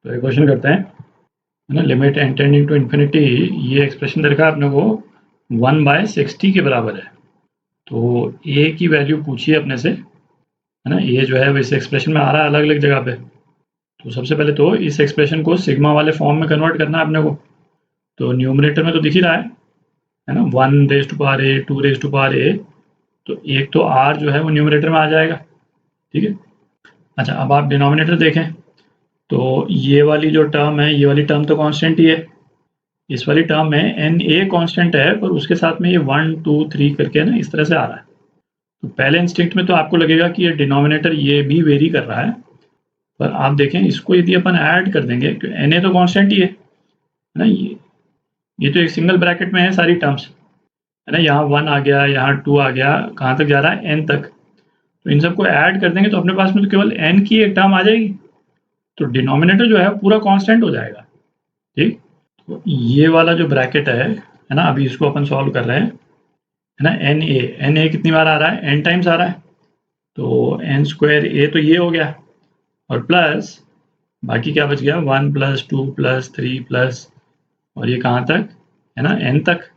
तो एक क्वेश्चन करते हैं, है ना, limit n tending to infinity, ये एक्सप्रेशन दे रखा है अपने को 1/60 के बराबर है। तो a की वैल्यू पूछी है अपने से, है ना, a जो है वो इस एक्सप्रेशन में आ रहा है अलग अलग जगह पे। तो सबसे पहले तो इस एक्सप्रेशन को सिग्मा वाले फॉर्म में कन्वर्ट करना है अपने को। तो न्यूमरेटर में तो दिख ही रहा है ना, 1 raise to power a, 2 raise to power a, तो एक तो r जो है वो न्यूमरेटर में आ जाएगा, ठीक है। अच्छा, अब आप डिनोमिनेटर देखें तो ये वाली जो टर्म है, ये वाली टर्म तो कांस्टेंट ही है। इस वाली टर्म में एन ए कांस्टेंट है, पर उसके साथ में ये 1 2 3 करके ना इस तरह से आ रहा है। तो पहले इंस्टिंक्ट में तो आपको लगेगा कि ये डिनोमिनेटर ये भी वेरी कर रहा है, पर आप देखें इसको यदि अपन ऐड कर देंगे, क्योंकि एन ए तो कांस्टेंट ही है ना, ये तो एक सिंगल ब्रैकेट में है सारी टर्म्स, है ना। यहाँ 1 आ गया, यहाँ 2 आ गया, कहाँ तक जा रहा है, n तक। तो इन सबको ऐड कर देंगे तो अपने पास में तो केवल n की एक टर्म आ जाएगी। तो डिनोमिनेटर जो है पूरा कांस्टेंट हो जाएगा, ठीक। तो ये वाला जो ब्रैकेट है ना, अभी इसको अपन सॉल्व कर रहे हैं, है ना। एन ए कितनी बार आ रहा है, n टाइम्स आ रहा है। तो n स्क्वायर a तो ये हो गया, और प्लस बाकी क्या बच गया, 1 + 2 + 3 प्लस, और ये कहाँ तक, है ना, n तक,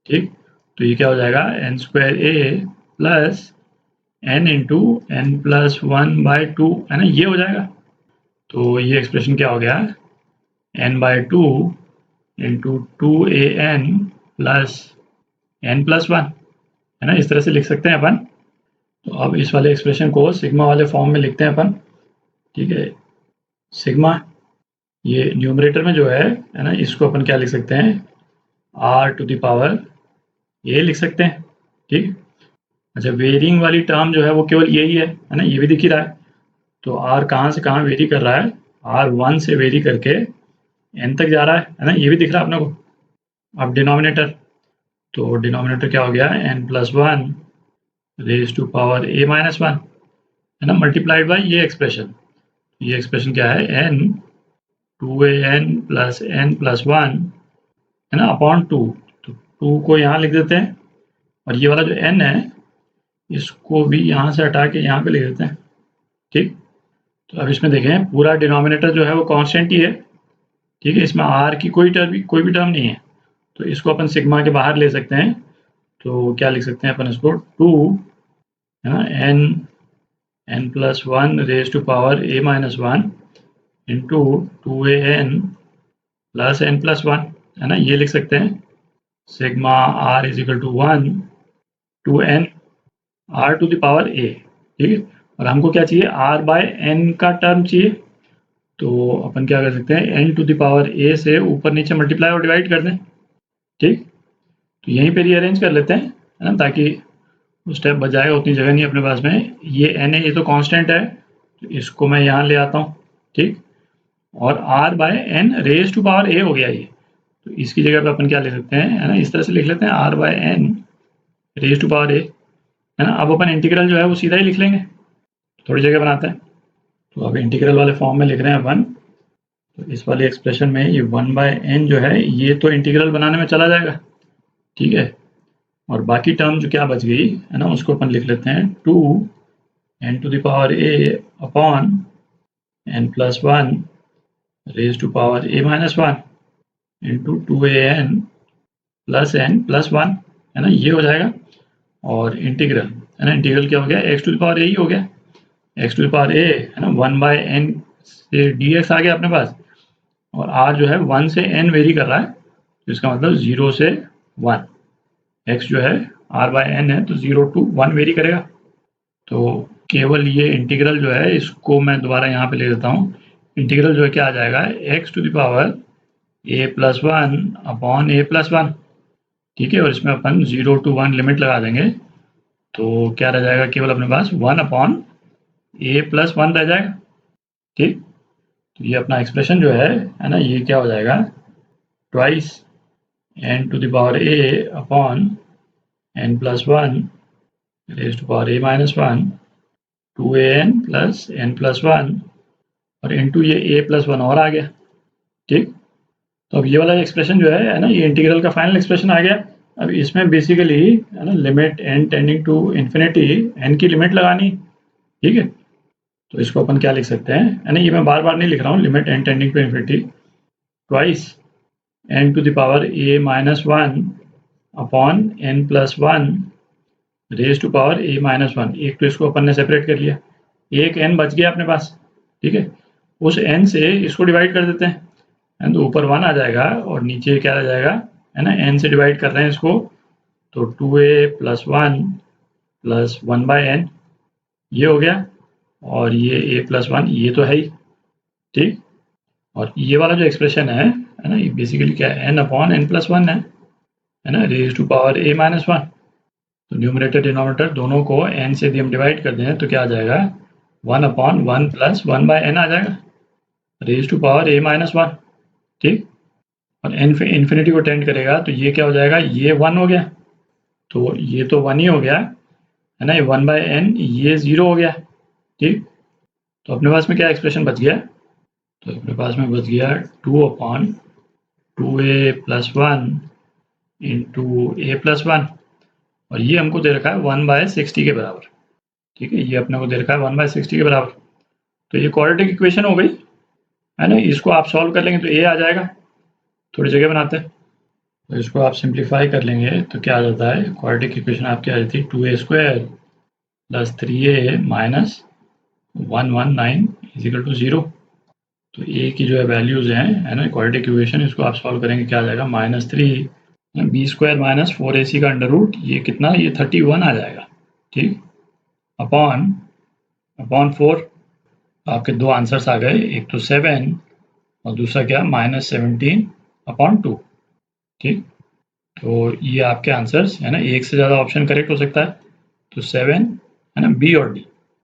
ठीक। तो ये क्या हो जाएगा, n square a plus n into n + 1/2, है ना, ये हो जाएगा। तो ये एक्सप्रेशन क्या हो गया, n/2 into 2an plus n + 1, है ना, इस तरह से लिख सकते हैं अपन। तो अब इस वाले एक्सप्रेशन को सिग्मा वाले फॉर्म में लिखते हैं अपन, ठीक है। सिग्मा, ये न्यूमरेटर में जो है ना, इसको अपन क्या लिख सकते हैं, r⁴ ये लिख सकते हैं, ठीक। अच्छा, वेरिंग वाली टर्म जो है वो केवल यही है ना, ये भी दिख ही रहा है। तो r कहाँ से कहाँ वेरी कर रहा है, r 1 से वेरी करके n तक जा रहा है ना, ये भी दिख रहा है अपने को। अब डिनोमिनेटर, तो डिनोमिनेटर क्या हो गया, n + 1 raise to power a - 1, है ना, मल्टीप्लाइड बाय ये एक्सप्रेशन। ये एक्सप्रेशन क्या है, n 2an + n + 1, है ना, अपॉन 2। तो 2 को यहाँ लिख देते हैं, और ये वाला जो n है इसको भी यहाँ से हटा के यहाँ पे लिख देते हैं, ठीक। तो अब इसमें देखें पूरा डिनोमिनेटर जो है वो कांस्टेंट ही है, ठीक है। इसमें r की कोई भी टर्म नहीं है। तो इसको अपन सिग्मा के बाहर ले सकते हैं। तो क्या लिख सकते हैं अपन इसको, 2, है ना, n + 1 raise to power a - 1 into 2an plus n + 1, है ना, ये लिख सकते हैं। Sigma r = 1 to n r⁴a, ठीक है। और हमको क्या चाहिए, r/n का टर्म चाहिए। तो अपन क्या कर सकते हैं, n⁴a से ऊपर नीचे मल्टीप्लाई और डिवाइड कर दें, ठीक। तो यहीं पे रीअरेंज कर लेते हैं, है ना, ताकि स्टेप बच जाएगा, उतनी जगह नहीं अपने पास में। ये n है, ये तो कांस्टेंट है, तो इसको मैं यहाँ ले आता हूँ, ठीक। और r/n rays to power a हो गया ये। तो इसकी जगह पे अपन क्या ले सकते हैं, है ना, इस तरह से लिख लेते हैं, r/n rays to power a, है ना। अब अपन इंटीग्रल जो है वो सीधा ही लिख लेंगे, थोड़ी जगह बनाते हैं। तो अब इंटीग्रल वाले फॉर्म में लिख रहे हैं अपन। तो इस वाले एक्सप्रेशन में ये 1/n जो है ये तो इंटीग्रल बनाने में चला जाएगा, ठीक है। और बाकी टर्म जो क्या बच गई, है ना, उसको अपन लिख लेते हैं 2n⁴a upon n + 1 raise to power a - 1 into 2an plus n + 1, है ना, ये हो जाएगा। और इंटीग्रल, है ना, इंटीग्रल क्या हो गया, x⁴a ही हो गया, x⁴a, है ना, 1/n से dx आ गया अपने पास। और r जो है 1 से n वेरी कर रहा है, तो इसका मतलब 0 से 1, x जो है r/n है, तो 0 to 1 वेरी करेगा। तो केवल ये इंटीग्रल जो है इसको मैं दोबारा यहाँ पे ले देता हूँ। इंटीग्रल जो है क्या आ जाएगा, x⁴ a + 1 अपॉन a + 1, ठीक है। और इसमें अपन 0 to 1 लिमिट लगा देंगे, तो क्या रह जाएगा, केवल अपने पास 1 अपॉन a + 1 रह जाएगा, ठीक। तो ये अपना एक्सप्रेशन जो है ना, ये क्या हो जाएगा, twice n⁴a upon n + 1 raise to power a - 1 2an plus n + 1 और इंटू ये a + 1 और आ गया, ठीक। तो अब ये वाला एक्सप्रेशन जो है ना, ये इंटीग्रल का फाइनल एक्सप्रेशन आ गया। अब इसमें बेसिकली, है ना, limit n tending to infinity, n की लिमिट लगानी, ठीक है। तो इसको अपन क्या लिख सकते हैं, है ना, ये मैं बार बार नहीं लिख रहा हूँ, limit n tending to infinity twice n to the power a minus 1 upon n plus 1 raise to power a minus 1। एक तो इसको अपन ने सेपरेट कर लिया, एक n बच गया अपने पास, ठीक है, उस n से इसको डिवाइड कर देते हैं, तो ऊपर 1 आ जाएगा और नीचे क्या आ जाएगा, है ना, n से डिवाइड कर रहे हैं इसको, तो 2a plus 1 plus 1 by n ये हो गया, और ये a प्लस 1 ये तो है ही, ठीक। और ये वाला जो एक्सप्रेशन है ना, ये बेसिकली क्या है, n अपॉन n प्लस 1 है ना, raise to power a minus 1। तो न्यूमरेटर डिनोमिनेटर दोनों को n से यदि हम डिवाइड कर दें तो क्या आ जाएगा, 1 अपॉन 1 प्लस 1 बाय n आ जाएगा, raise to power a minus 1, ठीक। और n इन्फिनिटी को टेंड करेगा तो ये क्या हो जाएगा, ये 1 हो गया, तो ये तो 1 ही हो गया, है ना, ये 1 बाय n ये 0 हो गया, ठीक। तो अपने पास में क्या एक्सप्रेशन बच गया, तो अपने पास में बच गया 2 upon 2a plus 1 into a plus 1, और ये हमको दे रखा है 1 बाय 60 के बराबर, ठीक है, ये अपने को दे रखा है 1 बाय 60 के बराबर। तो ये क्वाड्रेटिक इक्वेशन हो गई, है ना, इसको आप सॉल्व कर लेंगे तो a आ जाएगा, थोड़ी जगह बनाते हैं, तो इसको आप सिंप्लीफाई कर लेंगे तो क्या आ जाता है, क्वाड्रेटिक इक्वेशन आपकी आ जाती है 2a square plus 3a minus 119 equal to 0। तो a की जो है वैल्यूज हैं, है ना, क्वाड्रेटिक इक्वेशन, इसको आप सॉल्व करेंगे क्या आ जाएगा, -3 बी स्क्वायर माइनस 4ac का अंडर रूट, ये कितना, ये 31 आ जाएगा, ठीक, अपॉन 4। आपके दो आंसर्स आ गए, एक तो 7 और दूसरा क्या, -17 अपॉन 2, ठीक। तो ये आपके आंसर्स है ना, एक से ज़्यादा ऑप्शन करेक्ट हो सकता है, तो 7 है ना, बी और डी।